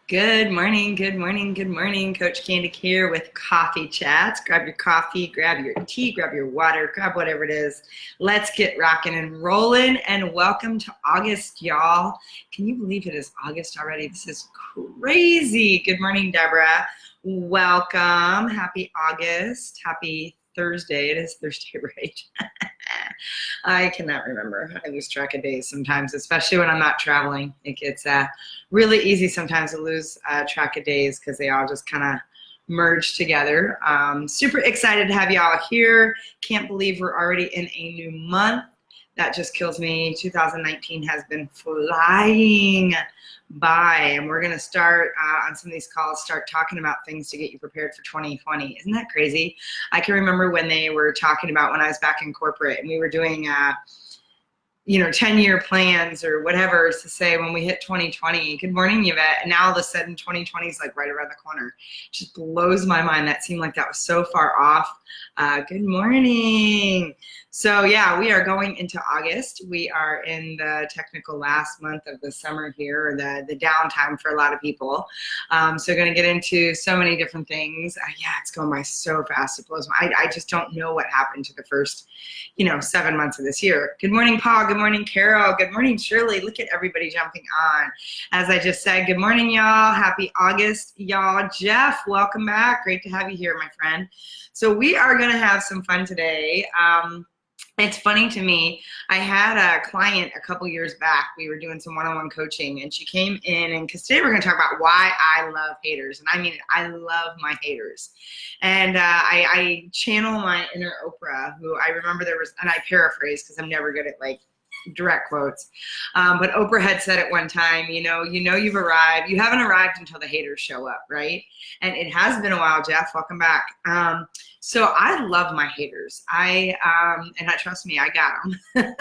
Good morning, good morning, good morning. Coach Candy here with Coffee Chats. Grab your coffee, grab your tea, grab your water, grab whatever it is. Let's get rocking and rolling, and welcome to August, y'all. Can you believe it is August already? This is crazy. Good morning, Deborah. Welcome. Happy August. Happy Thursday. It is Thursday, right? I cannot remember. I lose track of days sometimes, especially when I'm not traveling. It gets really easy sometimes to lose track of days because they all just kind of merge together. Super excited to have y'all here. Can't believe we're already in a new month. That just kills me. 2019 has been flying by, and we're going to start on some of these calls, start talking about things to get you prepared for 2020. Isn't that crazy? I can remember when they were talking about when I was back in corporate and we were doing 10-year plans or whatever to say when we hit 2020. Good morning, Yvette. And now all of a sudden 2020 is like right around the corner. It just blows my mind. That seemed like that was so far off. Good morning. So yeah, we are going into August. We are in the technical last month of the summer here, or the downtime for a lot of people. So going to get into so many different things. Yeah, it's going by so fast. It blows my, I just don't know what happened to the first 7 months of this year. Good morning, Paul. Good morning, Carol. Good morning, Shirley. Look at everybody jumping on. As I just said, good morning, y'all. Happy August, y'all. Jeff, welcome back. Great to have you here, my friend. So we are going to have some fun today. It's funny to me, I had a client a couple years back. We were doing some one-on-one coaching, and she came in, and because today we're going to talk about why I love haters. And I mean, I love my haters. And I channel my inner Oprah, who I remember there was, and I paraphrase because I'm never good at like direct quotes. But Oprah had said at one time, you've arrived. You haven't arrived until the haters show up, right? And it has been a while, Jeff. Welcome back. So I love my haters. And trust me, I got them.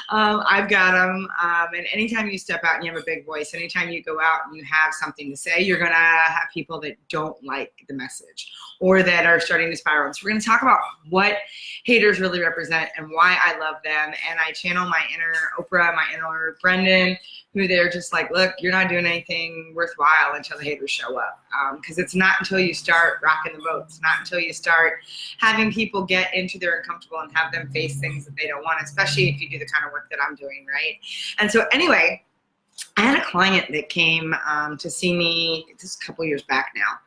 I've got them. And anytime you step out and you have a big voice, anytime you go out and you have something to say, you're going to have people that don't like the message or that are starting to spiral. So we're going to talk about what haters really represent and why I love them. And I channel my inner Oprah, my inner Brendan, who they're just like, look, you're not doing anything worthwhile until the haters show up. Because it's not until you start rocking the boat. It's not until you start having people get into their uncomfortable and have them face things that they don't want, especially if you do the kind of work that I'm doing, right? And so anyway, I had a client that came to see me, this is a couple years back now.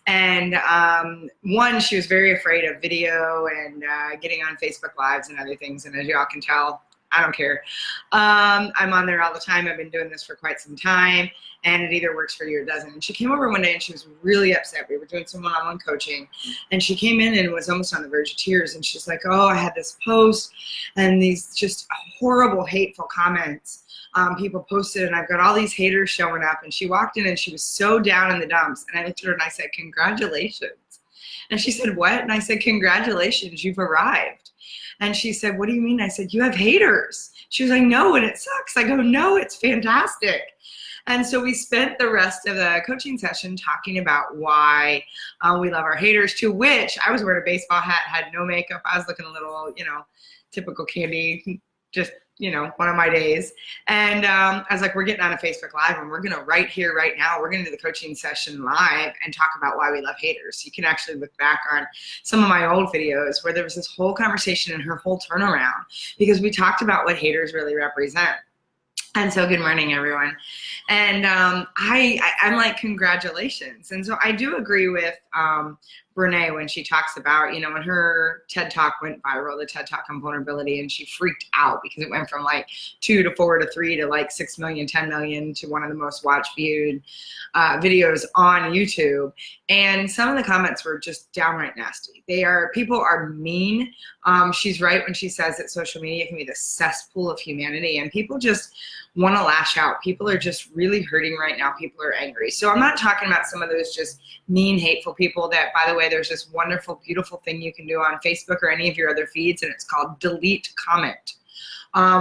And one, she was very afraid of video and getting on Facebook Lives and other things. And as y'all can tell, I don't care. I'm on there all the time. I've been doing this for quite some time, and it either works for you or doesn't. And she came over one day and she was really upset. We were doing some one-on-one coaching, and she came in and was almost on the verge of tears. And she's like, oh, I had this post and these just horrible, hateful comments. People posted, and I've got all these haters showing up. And she walked in and she was so down in the dumps. And I looked at her and I said, congratulations. And she said, what? And I said, congratulations, you've arrived. And she said, what do you mean? I said, you have haters. She was like, no, and it sucks. I go, no, it's fantastic. And so we spent the rest of the coaching session talking about why we love our haters, to which I was wearing a baseball hat, had no makeup. I was looking a little, typical Candy, just, one of my days. And I was like, we're getting on a Facebook Live, and we're going to right here, right now, we're going to do the coaching session live and talk about why we love haters. You can actually look back on some of my old videos where there was this whole conversation and her whole turnaround, because we talked about what haters really represent. And so good morning, everyone. And I'm like, congratulations. And so I do agree with Brene when she talks about, when her TED Talk went viral, the TED Talk on vulnerability, and she freaked out because it went from like 2 to 4 to 3 to like 6 million, 10 million to one of the most watched viewed videos on YouTube. And some of the comments were just downright nasty. People are mean. She's right when she says that social media can be the cesspool of humanity, and people just want to lash out. People are just really hurting right now. People are angry. So I'm not talking about some of those just mean, hateful people that, by the way, there's this wonderful, beautiful thing you can do on Facebook or any of your other feeds, and it's called delete comment.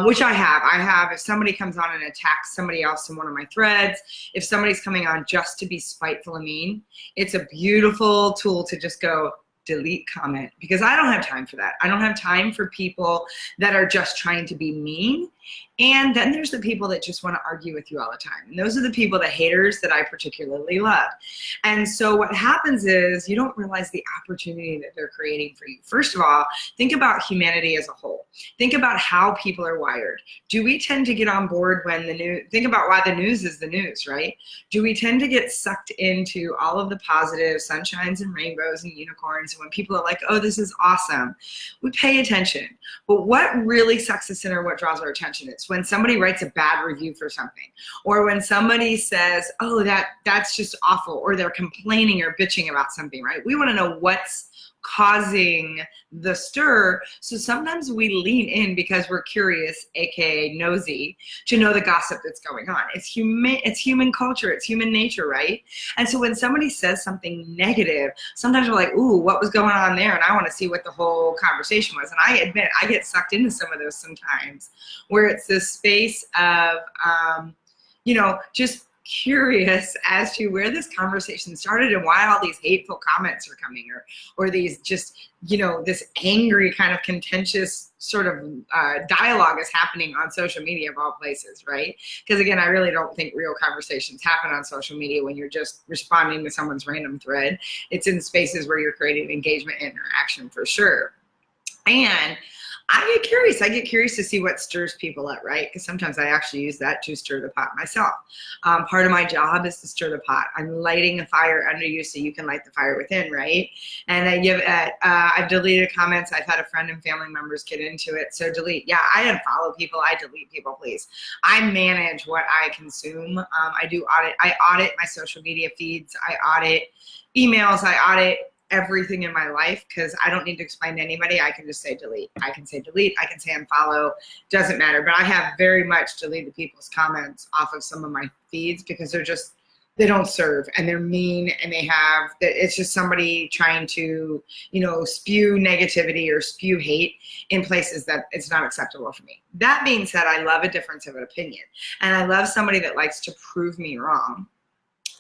Which I have. If somebody comes on and attacks somebody else in one of my threads, if somebody's coming on just to be spiteful and mean, it's a beautiful tool to just go delete comment, because I don't have time for that. I don't have time for people that are just trying to be mean And then there's the people that just want to argue with you all the time. And those are the people, the haters, that I particularly love. And so what happens is you don't realize the opportunity that they're creating for you. First of all, think about humanity as a whole. Think about how people are wired. Do we tend to get on board when the news, think about why the news is the news, right? Do we tend to get sucked into all of the positive sunshines and rainbows and unicorns? And when people are like, oh, this is awesome, we pay attention. But what really sucks us in, or what draws our attention, is when somebody writes a bad review for something, or when somebody says, oh, that's just awful, or they're complaining or bitching about something, right? We want to know what's causing the stir. So sometimes we lean in because we're curious, aka nosy, to know the gossip that's going on. It's human culture, it's human nature, right? And so when somebody says something negative, sometimes we're like, ooh, what was going on there? And I want to see what the whole conversation was. And I admit, I get sucked into some of those sometimes, where it's this space of just curious as to where this conversation started and why all these hateful comments are coming, or these just, this angry kind of contentious sort of dialogue is happening on social media of all places, right? Because again, I really don't think real conversations happen on social media when you're just responding to someone's random thread. It's in spaces where you're creating engagement and interaction for sure. And I get curious to see what stirs people up, right? Because sometimes I actually use that to stir the pot myself. Part of my job is to stir the pot. I'm lighting a fire under you so you can light the fire within, right? And I've deleted comments. I've had a friend and family members get into it. So delete. Yeah, I unfollow people. I delete people, please. I manage what I consume. I audit my social media feeds. I audit emails. I audit everything in my life, because I don't need to explain to anybody. I can just say delete. I can say delete. I can say unfollow. Doesn't matter. But I have very much deleted people's comments off of some of my feeds because they don't serve, and they're mean, and it's just somebody trying to, spew negativity or spew hate in places that it's not acceptable for me. That being said, I love a difference of an opinion, and I love somebody that likes to prove me wrong.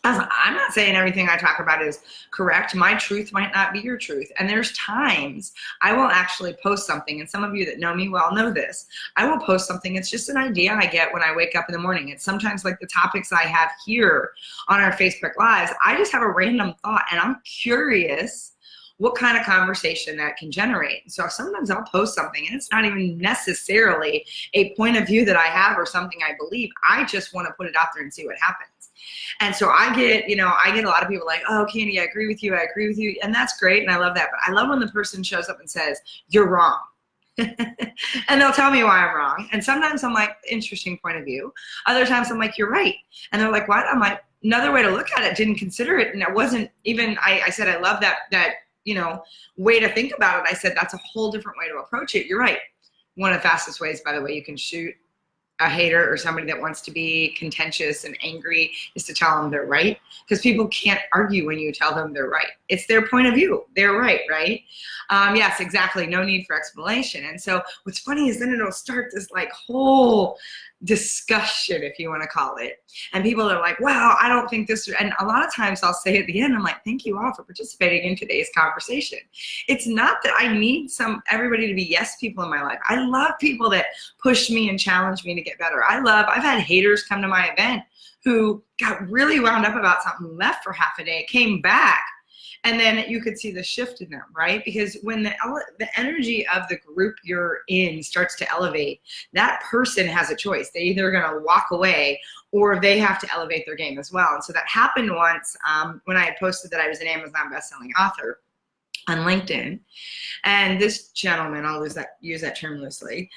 I'm not saying everything I talk about is correct. My truth might not be your truth. And there's times I will actually post something, and some of you that know me well know this. I will post something. It's just an idea I get when I wake up in the morning. It's sometimes like the topics I have here on our Facebook Lives. I just have a random thought, and I'm curious what kind of conversation that can generate. So sometimes I'll post something, and it's not even necessarily a point of view that I have or something I believe. I just want to put it out there and see what happens. And so I get a lot of people like, oh, Candy, I agree with you. And that's great. And I love that. But I love when the person shows up and says, you're wrong. And they'll tell me why I'm wrong. And sometimes I'm like, interesting point of view. Other times I'm like, you're right. And they're like, what? I'm like, another way to look at it, didn't consider it. And it wasn't even, I said, I love that way to think about it. I said, that's a whole different way to approach it. You're right. One of the fastest ways, by the way, you can shoot a hater or somebody that wants to be contentious and angry is to tell them they're right, because people can't argue when you tell them they're right. It's their point of view. They're right, right? Yes, exactly. No need for explanation. And so what's funny is then it'll start this like whole discussion, if you want to call it. And people are like, wow, I don't think this, and a lot of times I'll say at the end, I'm like, thank you all for participating in today's conversation. It's not that I need everybody to be yes people in my life. I love people that push me and challenge me to get better. I've had haters come to my event who got really wound up about something, left for half a day, came back, and then you could see the shift in them, right? Because when the energy of the group you're in starts to elevate, that person has a choice. They either are going to walk away or they have to elevate their game as well. And so that happened once when I had posted that I was an Amazon bestselling author on LinkedIn. And this gentleman, I'll use that term loosely,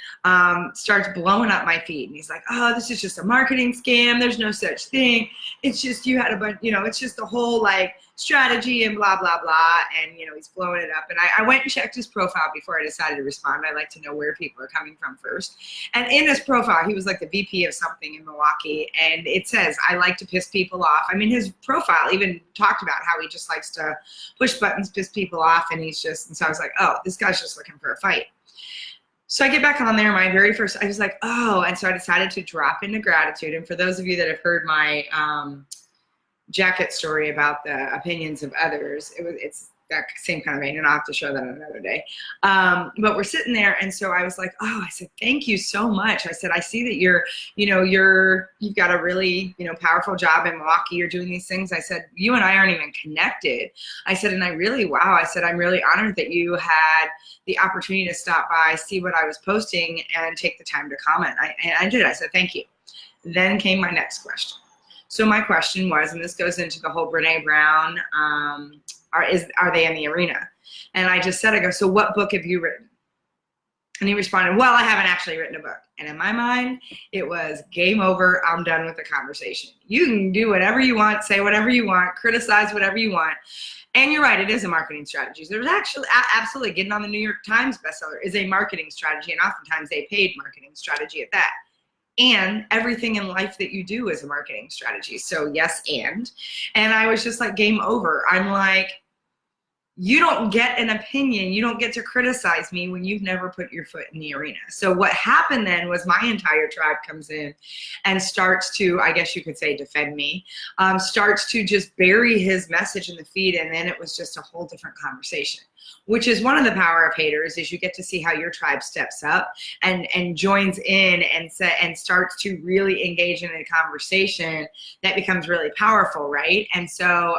starts blowing up my feed. And he's like, oh, this is just a marketing scam. There's no such thing. It's just you had a bunch, it's just the whole like strategy and blah, blah, blah. And, he's blowing it up. And I went and checked his profile before I decided to respond. I like to know where people are coming from first. And in his profile, he was like the VP of something in Milwaukee. And it says, I like to piss people off. I mean, his profile even talked about how he just likes to push buttons, piss people off. And so I was like, oh, this guy's just looking for a fight. So I get back on there, my very first, I was like, oh, and so I decided to drop into gratitude. And for those of you that have heard my jacket story about the opinions of others, that same kind of vein, and I'll have to show that another day. But we're sitting there, and so I was like, oh, I said, thank you so much. I said, I see that you've got a really, powerful job in Milwaukee. You're doing these things. I said, you and I aren't even connected. I said, and I really, wow. I said, I'm really honored that you had the opportunity to stop by, see what I was posting, and take the time to comment. I did. I said, thank you. Then came my next question. So my question was, and this goes into the whole Brene Brown, are they in the arena? And I just said, I go, so what book have you written? And he responded, well, I haven't actually written a book. And in my mind, it was game over. I'm done with the conversation. You can do whatever you want, say whatever you want, criticize whatever you want. And you're right, it is a marketing strategy. There's actually absolutely getting on the New York Times bestseller is a marketing strategy, and oftentimes a paid marketing strategy at that. And everything in life that you do is a marketing strategy. So yes, and I was just like, game over. I'm like, you don't get an opinion. You don't get to criticize me when you've never put your foot in the arena. So what happened then was my entire tribe comes in and starts to, I guess you could say, defend me, starts to just bury his message in the feed. And then it was just a whole different conversation, which is one of the power of haters, is you get to see how your tribe steps up and joins in and starts to really engage in a conversation that becomes really powerful, right? And so,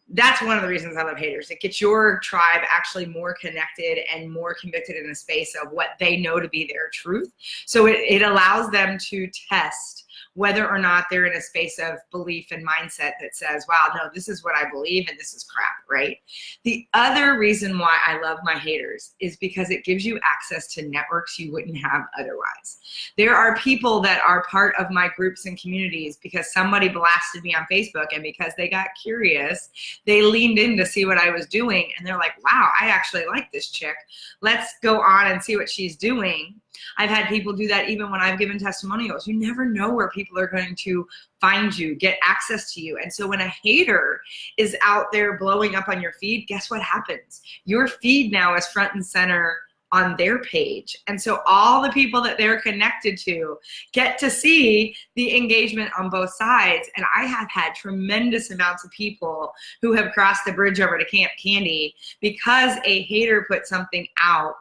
that's one of the reasons I love haters. It gets your tribe actually more connected and more convicted in the space of what they know to be their truth. So it allows them to test whether or not they're in a space of belief and mindset that says, wow, no, this is what I believe and this is crap, right? The other reason why I love my haters is because it gives you access to networks you wouldn't have otherwise. There are people that are part of my groups and communities because somebody blasted me on Facebook, and because they got curious, they leaned in to see what I was doing, and they're like, wow, I actually like this chick. Let's go on and see what she's doing. I've had people do that even when I've given testimonials. You never know where people are going to find you, get access to you. And so when a hater is out there blowing up on your feed, guess what happens? Your feed now is front and center on their page. And so all the people that they're connected to get to see the engagement on both sides. And I have had tremendous amounts of people who have crossed the bridge over to Camp Candy because a hater put something out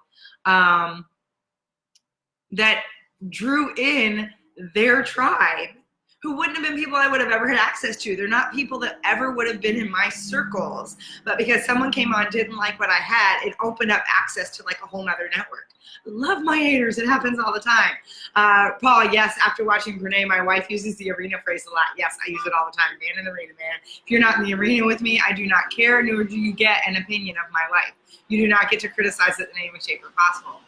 that drew in their tribe, who wouldn't have been people I would have ever had access to. They're not people that ever would have been in my circles, but because someone came on, didn't like what I had, it opened up access to like a whole nother network. Love my haters. It happens all the time. Paul, yes, after watching Brene, my wife uses the arena phrase a lot. Yes, I use it all the time. Man in the arena, man. If you're not in the arena with me, I do not care, nor do you get an opinion of my life. You do not get to criticize it in any way, shape, or possible.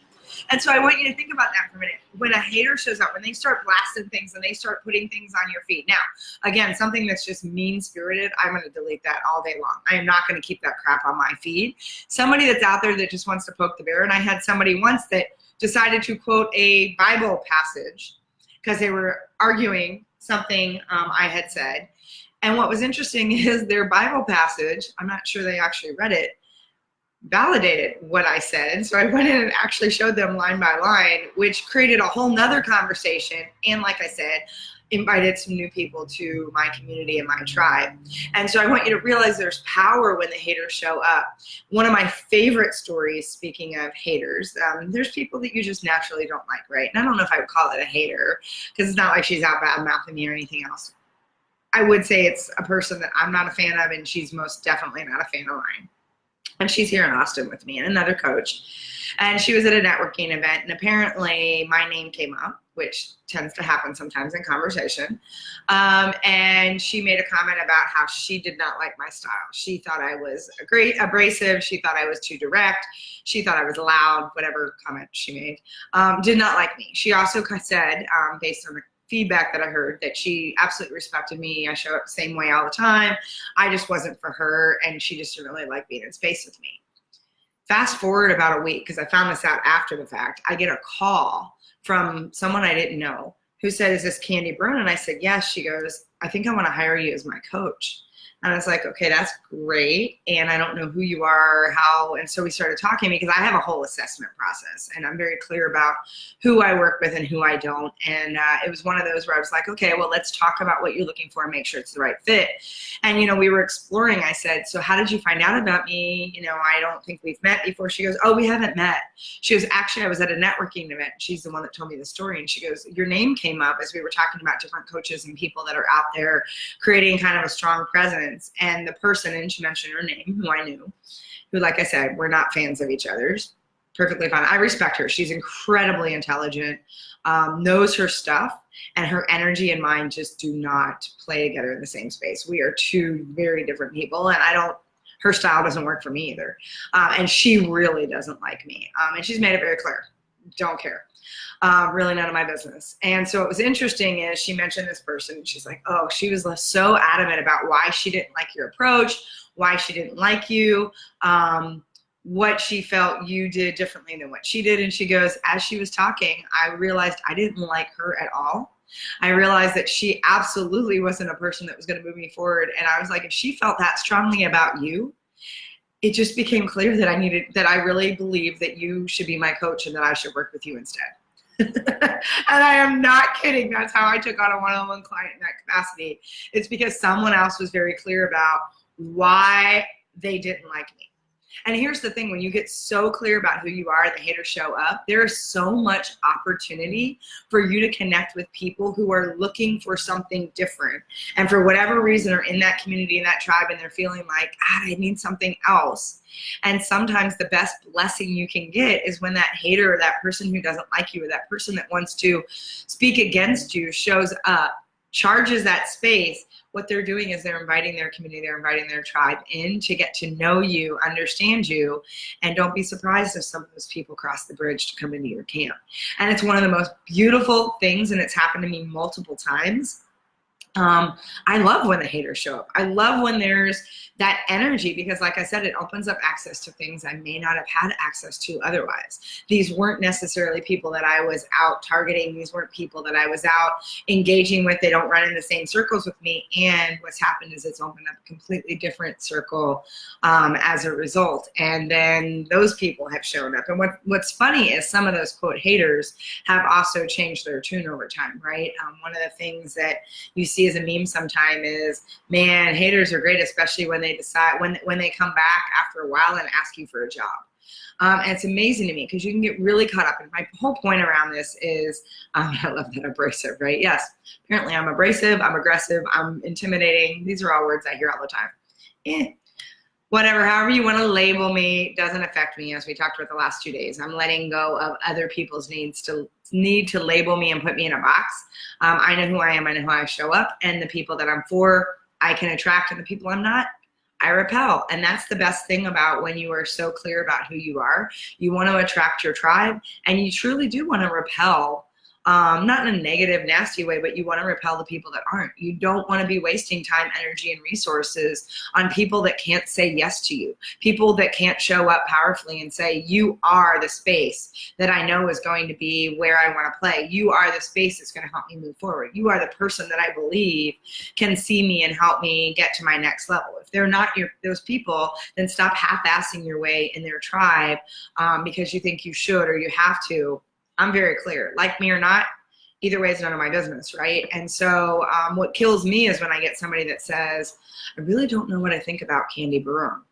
And so I want you to think about that for a minute. When a hater shows up, when they start blasting things and they start putting things on your feed. Now, again, something that's just mean-spirited, I'm going to delete that all day long. I am not going to keep that crap on my feed. Somebody that's out there that just wants to poke the bear, and I had somebody once that decided to quote a Bible passage because they were arguing something I had said. And what was interesting is their Bible passage, I'm not sure they actually read it, validated what I said. So I went in and actually showed them line by line, which created a whole nother conversation. And like I said, invited some new people to my community and my tribe. And so I want you to realize there's power when the haters show up. One of my favorite stories, speaking of haters, there's people that you just naturally don't like, right? And I don't know if I would call it a hater, because it's not like she's out bad mouthing me or anything else. I would say it's a person that I'm not a fan of, and she's most definitely not a fan of mine. And she's here in Austin with me and another coach. And she was at a networking event, and apparently my name came up, which tends to happen sometimes in conversation. And she made a comment about how she did not like my style. She thought I was abrasive. She thought I was too direct. She thought I was loud, whatever comment she made. Did not like me. She also said, based on the feedback that I heard, that she absolutely respected me. I show up the same way all the time. I just wasn't for her, and she just didn't really like being in space with me. Fast forward about a week, because I found this out after the fact, I get a call from someone I didn't know who said, is this Candy Brune? And I said, yes. She goes, I think I want to hire you as my coach. And I was like, okay, that's great. And I don't know who you are, how. And so we started talking because I have a whole assessment process and I'm very clear about who I work with and who I don't. And it was one of those where I was like, okay, well, let's talk about what you're looking for and make sure it's the right fit. And, you know, we were exploring. I said, so how did you find out about me? You know, I don't think we've met before. She goes, oh, we haven't met. She goes, actually, I was at a networking event. She's the one that told me the story. And she goes, your name came up as we were talking about different coaches and people that are out there creating kind of a strong presence. And the person, and she mentioned her name, who I knew, who, like I said, we're not fans of each other's, perfectly fine. I respect her. She's incredibly intelligent, knows her stuff, and her energy and mine just do not play together in the same space. We are two very different people, and her style doesn't work for me either. And she really doesn't like me. And she's made it very clear. Don't care. Really none of my business. And so what was interesting is she mentioned this person. She's like, oh, she was so adamant about why she didn't like your approach, why she didn't like you, what she felt you did differently than what she did. And she goes, as she was talking, I realized I didn't like her at all. I realized that she absolutely wasn't a person that was going to move me forward. And I was like, if she felt that strongly about you, it just became clear that I really believe that you should be my coach and that I should work with you instead. And I am not kidding. That's how I took on a one-on-one client in that capacity. It's because someone else was very clear about why they didn't like me. And here's the thing, when you get so clear about who you are, the haters show up. There is so much opportunity for you to connect with people who are looking for something different. And for whatever reason are in that community, in that tribe, and they're feeling like, I need something else. And sometimes the best blessing you can get is when that hater or that person who doesn't like you or that person that wants to speak against you shows up, charges that space. What they're doing is they're inviting their community, they're inviting their tribe in to get to know you, understand you, and don't be surprised if some of those people cross the bridge to come into your camp. And it's one of the most beautiful things, and it's happened to me multiple times. I love when the haters show up. I love when there's that energy because, like I said, it opens up access to things I may not have had access to otherwise. These weren't necessarily people that I was out targeting. These weren't people that I was out engaging with. They don't run in the same circles with me. And what's happened is it's opened up a completely different circle as a result. And then those people have shown up. And what's funny is some of those, quote, haters have also changed their tune over time, right? One of the things that you see as a meme sometime is, man, haters are great, especially when they decide, when they come back after a while and ask you for a job. And it's amazing to me because you can get really caught up. And my whole point around this is, I love that, abrasive, right? Yes, apparently I'm abrasive, I'm aggressive, I'm intimidating. These are all words I hear all the time. Whatever, however you want to label me doesn't affect me, as we talked about the last 2 days. I'm letting go of other people's need to label me and put me in a box. I know who I am, I know how I show up, and the people that I'm for, I can attract, and the people I'm not, I repel. And that's the best thing about when you are so clear about who you are. You want to attract your tribe, and you truly do want to repel, not in a negative, nasty way, but you want to repel the people that aren't. You don't want to be wasting time, energy, and resources on people that can't say yes to you, people that can't show up powerfully and say, you are the space that I know is going to be where I want to play. You are the space that's going to help me move forward. You are the person that I believe can see me and help me get to my next level. If they're not those people, then stop half-assing your way in their tribe because you think you should or you have to. I'm very clear, like me or not, either way is none of my business, right? And so what kills me is when I get somebody that says, I really don't know what I think about Candy Barone.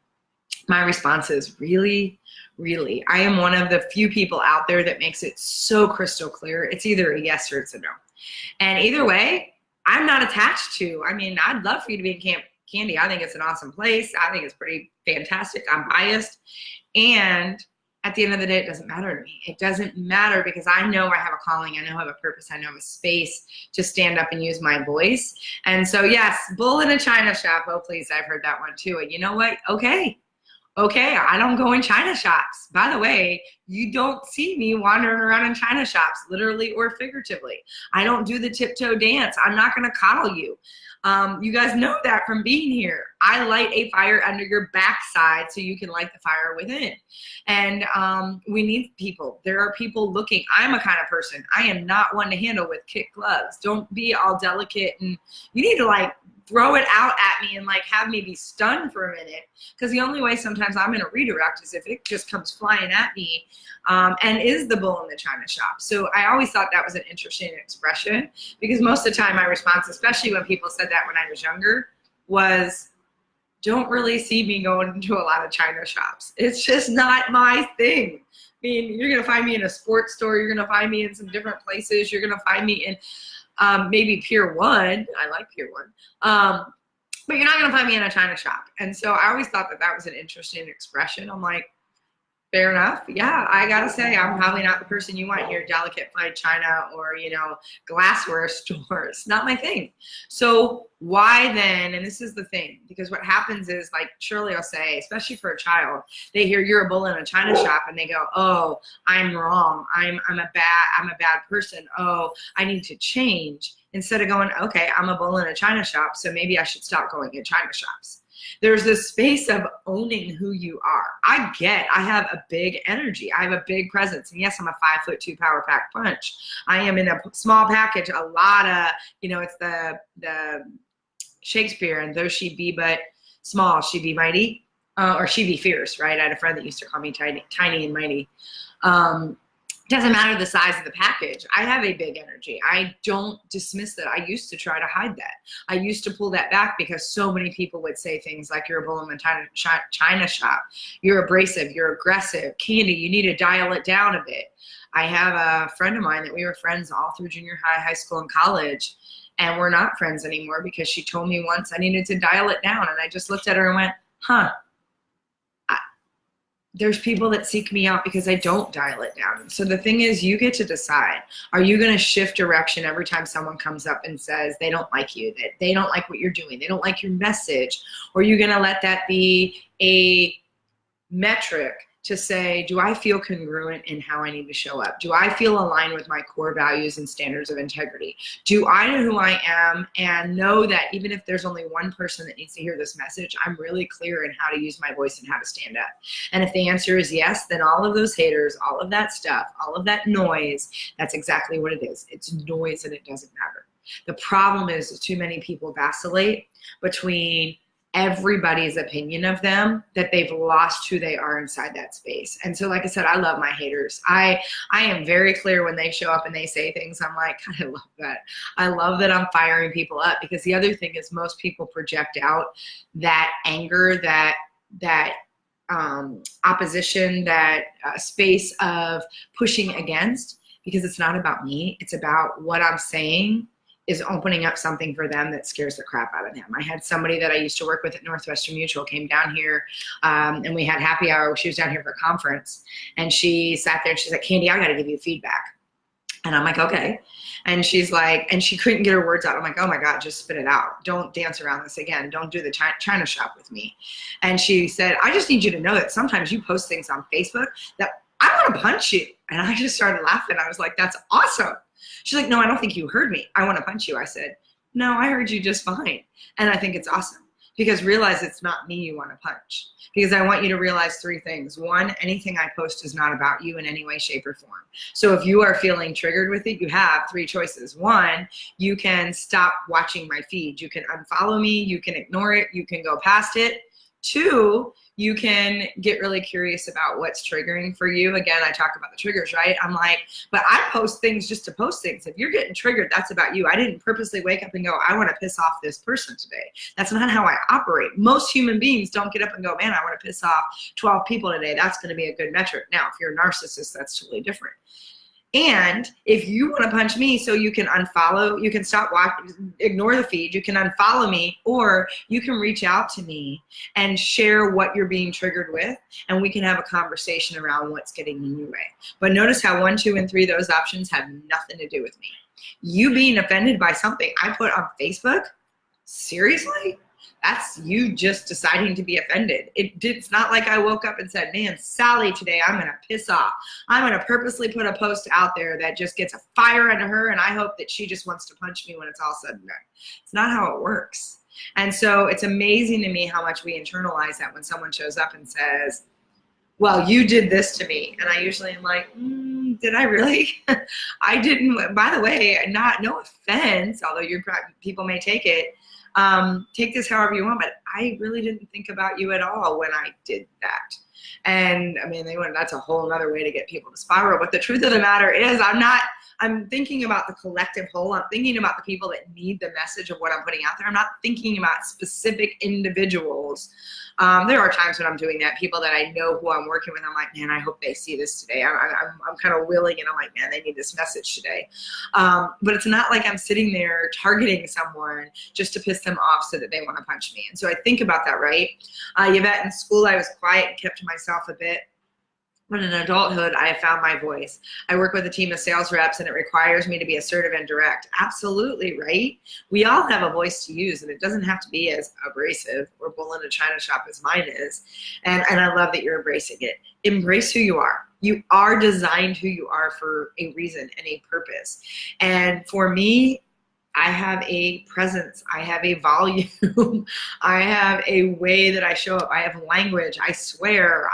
My response is, really, really? I am one of the few people out there that makes it so crystal clear. It's either a yes or it's a no. And either way, I'm not attached to. I mean, I'd love for you to be in Camp Candy. I think it's an awesome place. I think it's pretty fantastic. I'm biased. And at the end of the day, it doesn't matter to me. It doesn't matter because I know I have a calling. I know I have a purpose. I know I have a space to stand up and use my voice. And so, yes, bull in a china shop. Oh, please, I've heard that one too. And you know what? Okay, I don't go in china shops. By the way, you don't see me wandering around in china shops, literally or figuratively. I don't do the tiptoe dance. I'm not going to coddle you. You guys know that from being here. I light a fire under your backside so you can light the fire within. And we need people. There are people looking. I'm a kind of person. I am not one to handle with kid gloves. Don't be all delicate, and you need to like throw it out at me and like have me be stunned for a minute, because the only way sometimes I'm gonna redirect is if it just comes flying at me, and is the bull in the china shop. So I always thought that was an interesting expression, because most of the time my response, especially when people said that when I was younger, was don't really see me going into a lot of china shops. It's just not my thing. I mean, you're gonna find me in a sports store, you're gonna find me in some different places, you're gonna find me in maybe Pier 1. I like Pier 1. But you're not going to find me in a china shop. And so I always thought that that was an interesting expression. I'm like, fair enough. Yeah, I got to say, I'm probably not the person you want in your delicate fine china or, you know, glassware stores. Not my thing. So why then, and this is the thing, because what happens is, like Shirley will say, especially for a child, they hear you're a bull in a china shop and they go, oh, I'm wrong. I'm a bad person. Oh, I need to change. Instead of going, okay, I'm a bull in a china shop, so maybe I should stop going in china shops. There's this space of owning who you are. I have a big energy. I have a big presence. And yes, I'm a 5'2" power pack punch. I am in a small package, a lot of, you know, it's the Shakespeare, and though she be but small, she be mighty, or she be fierce, right? I had a friend that used to call me tiny and mighty. Doesn't matter the size of the package. I have a big energy. I don't dismiss that. I used to try to hide that. I used to pull that back because so many people would say things like, you're a bull in the china shop. You're abrasive. You're aggressive. Candy, you need to dial it down a bit. I have a friend of mine that we were friends all through junior high, high school, and college, and we're not friends anymore because she told me once I needed to dial it down, and I just looked at her and went, huh. There's people that seek me out because I don't dial it down. So the thing is, you get to decide. Are you going to shift direction every time someone comes up and says they don't like you, that they don't like what you're doing, they don't like your message? Or are you going to let that be a metric to say, do I feel congruent in how I need to show up? Do I feel aligned with my core values and standards of integrity? Do I know who I am and know that even if there's only one person that needs to hear this message, I'm really clear in how to use my voice and how to stand up? And if the answer is yes, then all of those haters, all of that stuff, all of that noise, that's exactly what it is. It's noise and it doesn't matter. The problem is too many people vacillate between everybody's opinion of them, that they've lost who they are inside that space. And so, like I said, I love my haters. I am very clear when they show up and they say things. I'm like, God, I love that. I love that I'm firing people up, because the other thing is most people project out that anger, that opposition, that space of pushing against, because it's not about me. It's about what I'm saying is opening up something for them that scares the crap out of them. I had somebody that I used to work with at Northwestern Mutual came down here, and we had happy hour. She was down here for a conference, and she sat there and she's like, Candy, I got to give you feedback. And I'm like, okay. And she's like, and she couldn't get her words out. I'm like, oh my God, just spit it out. Don't dance around this again. Don't do the china shop with me. And she said, I just need you to know that sometimes you post things on Facebook that I want to punch you. And I just started laughing. I was like, that's awesome. She's like, no, I don't think you heard me. I want to punch you. I said, no, I heard you just fine. And I think it's awesome, because realize it's not me you want to punch, because I want you to realize three things. One, anything I post is not about you in any way, shape, or form. So if you are feeling triggered with it, you have three choices. One, you can stop watching my feed. You can unfollow me. You can ignore it. You can go past it. Two, you can get really curious about what's triggering for you. Again, I talk about the triggers, right? I'm like, but I post things just to post things. If you're getting triggered, that's about you. I didn't purposely wake up and go, I want to piss off this person today. That's not how I operate. Most human beings don't get up and go, man, I want to piss off 12 people today. That's going to be a good metric. Now, if you're a narcissist, that's totally different. And if you want to punch me so you can unfollow, you can stop watching, ignore the feed, you can unfollow me, or you can reach out to me and share what you're being triggered with, and we can have a conversation around what's getting in your way. But notice how 1, 2, and 3, those options have nothing to do with me. You being offended by something I put on Facebook? Seriously? That's you just deciding to be offended. It's not like I woke up and said, man, Sally, today I'm going to piss off. I'm going to purposely put a post out there that just gets a fire into her, and I hope that she just wants to punch me when it's all said and done. It's not how it works. And so it's amazing to me how much we internalize that when someone shows up and says, well, you did this to me. And I usually am like, did I really? I didn't. By the way, no offense, although people may take it. Take this however you want, but I really didn't think about you at all when I did that. And I mean, that's a whole other way to get people to spiral. But the truth of the matter is I'm thinking about the collective whole. I'm thinking about the people that need the message of what I'm putting out there. I'm not thinking about specific individuals. There are times when I'm doing that. People that I know who I'm working with, I'm like, man, I hope they see this today. I'm kind of willing, and I'm like, man, they need this message today. But it's not like I'm sitting there targeting someone just to piss them off so that they want to punch me. And so I think about that, right? Yvette, in school, I was quiet and kept to myself a bit. But in adulthood, I have found my voice. I work with a team of sales reps, and it requires me to be assertive and direct. Absolutely, right? We all have a voice to use, and it doesn't have to be as abrasive or bull in a china shop as mine is. And I love that you're embracing it. Embrace who you are. You are designed who you are for a reason and a purpose. And for me, I have a presence, I have a volume, I have a way that I show up, I have language, I swear,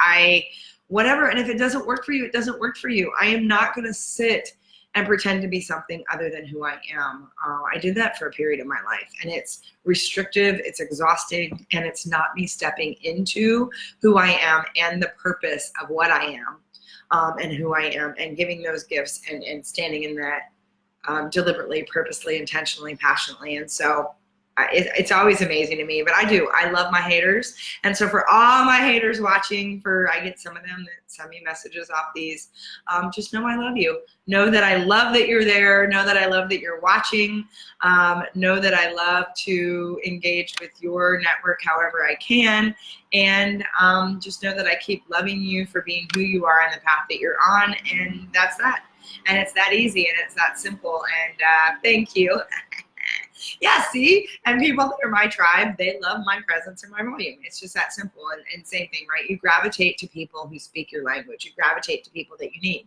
whatever. And if it doesn't work for you, it doesn't work for you. I am not going to sit and pretend to be something other than who I am. I did that for a period of my life, and it's restrictive, it's exhausting, and it's not me stepping into who I am and the purpose of what I am, and who I am, and giving those gifts and standing in that deliberately, purposely, intentionally, passionately. And so it's always amazing to me, but I love my haters. And so for all my haters watching, I get some of them that send me messages off these, just know I love you. Know that I love that you're there. Know that I love that you're watching. Know that I love to engage with your network however I can. And just know that I keep loving you for being who you are and the path that you're on. And that's that. And it's that easy, and it's that simple. And thank you. Yeah, see? And people that are my tribe, they love my presence and my volume. It's just that simple. And same thing, right? You gravitate to people who speak your language. You gravitate to people that you need.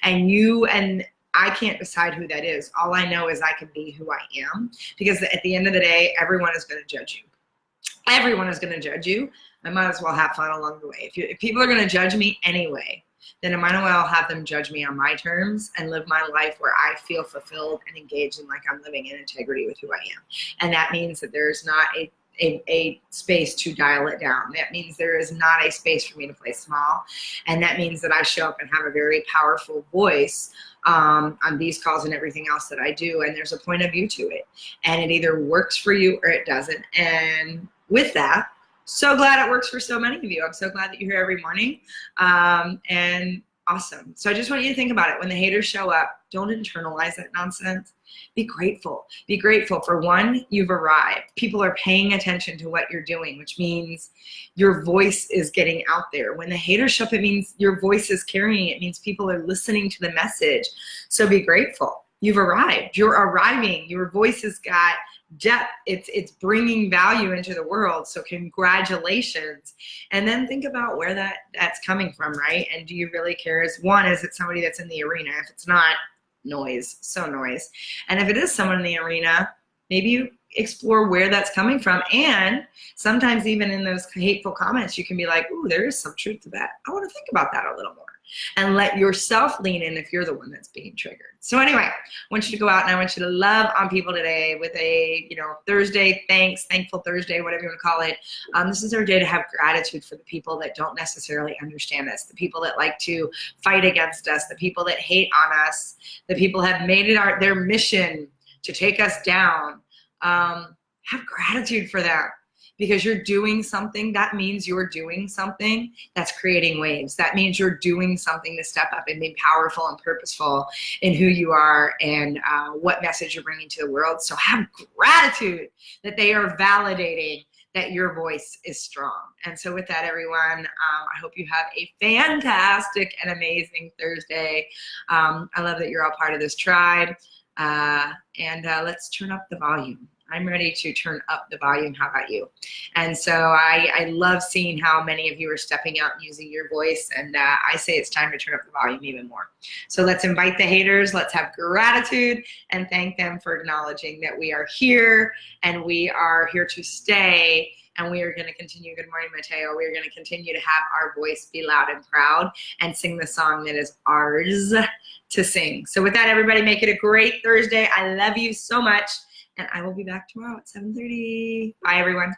And I can't decide who that is. All I know is I can be who I am, because at the end of the day, everyone is going to judge you. Everyone is going to judge you. I might as well have fun along the way. If people are going to judge me anyway, then I might as well have them judge me on my terms and live my life where I feel fulfilled and engaged and like I'm living in integrity with who I am. And that means that there's not a space to dial it down. That means there is not a space for me to play small. And that means that I show up and have a very powerful voice on these calls and everything else that I do. And there's a point of view to it. And it either works for you or it doesn't. And with that, so glad it works for so many of you. I'm so glad that you're here every morning. And awesome. So I just want you to think about it. When the haters show up, don't internalize that nonsense. Be grateful. Be grateful for, one, you've arrived. People are paying attention to what you're doing, which means your voice is getting out there. When the haters show up, it means your voice is carrying. It means people are listening to the message. So be grateful. You've arrived. You're arriving. Your voice has got depth. It's bringing value into the world. So congratulations. And then think about where that's coming from, right? And do you really care? Is it somebody that's in the arena? If it's not, noise. And if it is someone in the arena, maybe you explore where that's coming from. And sometimes even in those hateful comments, you can be like, ooh, there is some truth to that. I want to think about that a little more. And let yourself lean in if you're the one that's being triggered. So anyway, I want you to go out and I want you to love on people today with a, Thursday, thankful Thursday, whatever you want to call it. This is our day to have gratitude for the people that don't necessarily understand us, the people that like to fight against us, the people that hate on us, the people have made it their mission to take us down. Have gratitude for that. Because you're doing something, that means you're doing something that's creating waves. That means you're doing something to step up and be powerful and purposeful in who you are and what message you're bringing to the world. So have gratitude that they are validating that your voice is strong. And so with that, everyone, I hope you have a fantastic and amazing Thursday. I love that you're all part of this tribe. And let's turn up the volume. I'm ready to turn up the volume. How about you? And so I love seeing how many of you are stepping out and using your voice. And I say it's time to turn up the volume even more. So let's invite the haters. Let's have gratitude and thank them for acknowledging that we are here and we are here to stay. And we are going to continue. Good morning, Mateo. We are going to continue to have our voice be loud and proud and sing the song that is ours to sing. So with that, everybody, make it a great Thursday. I love you so much. And I will be back tomorrow at 7:30. Bye, everyone.